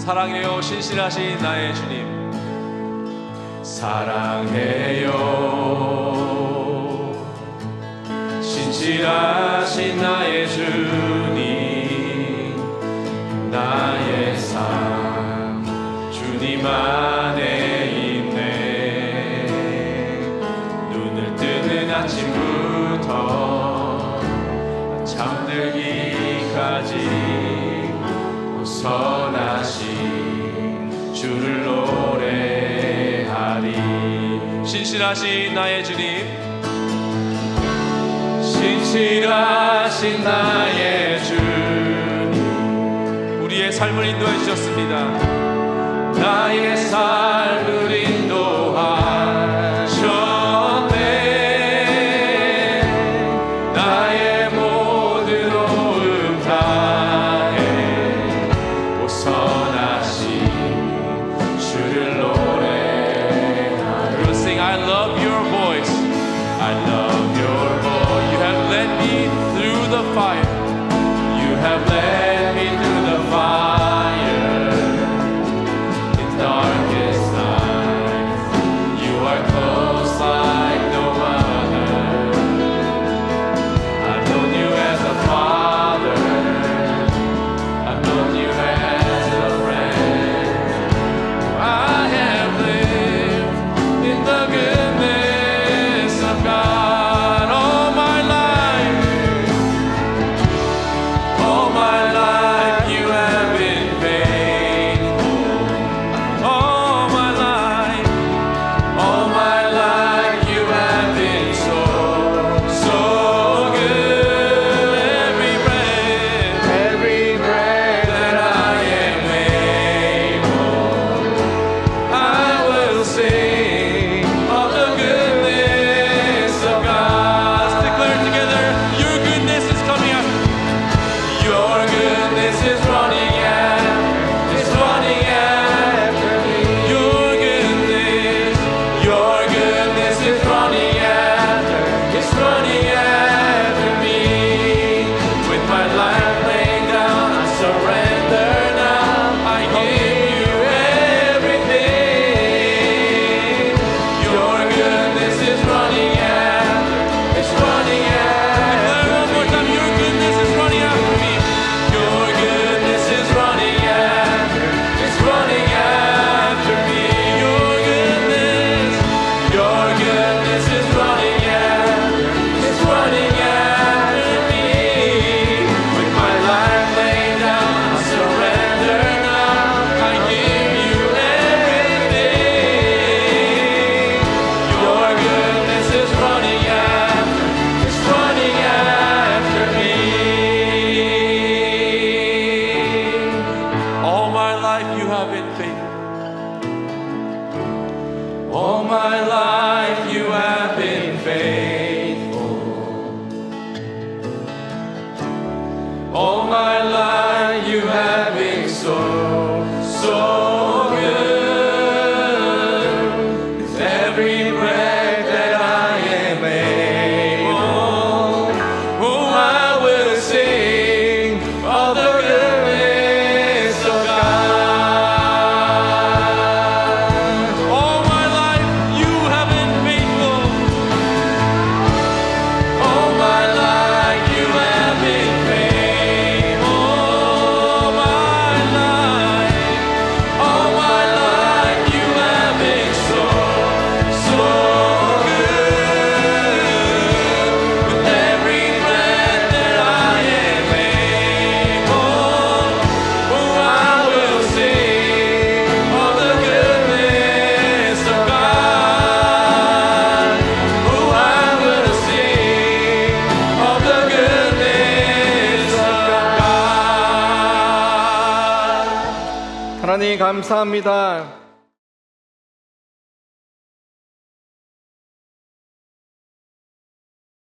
사랑해요 신실하신 나의 주님. 사랑해요 신실하신 나의 주님. 나의 삶 주님 안에 있네. 눈을 뜨는 아침부터 잠들기까지 선하신 주를 노래하리. 신실하신 나의 주님. 신실하신 나의 주님. 우리의 삶을 인도해 주셨습니다. 나의 삶을 인도하셨네. 나의 모든 오음 다해 선하신 주를 노래하리. We'll sing I love your voice. I love your voice. You have led me through the fire. You have led me through the fire. In darkest night, you are close like no other. I've known you as a father. I've known you as a friend. I have lived in the goodness of God all my life. All my life you have been faithful. All my life you have been so, so good. Every breath that I am able, I will sing of the goodness of God. Let's declare together, your goodness is coming up. Your goodness is running after, it's running after me. Your goodness is running after, it's running after me. With my life laid down, I surrender now. I give you everything. Your goodness is running after, it's running after Declare one more time, your goodness is running after me. Your goodness is running after, it's running after me. Your goodness is running after, it's running after me. With my life laid down, I surrender now. I give you everything. Your goodness is running after, it's running after me. All my life you have been faithful. All my life you have been faithful. All my life you have been so, so good. With every breath that I am able, oh, I will sing of the goodness of God. All my life you have been faithful. All my life you have been faithful. All my life you have been so, so good. With every breath that I am able, oh, I will sing of the goodness of God. Oh, I will sing of the goodness of God. 하나님 감사합니다.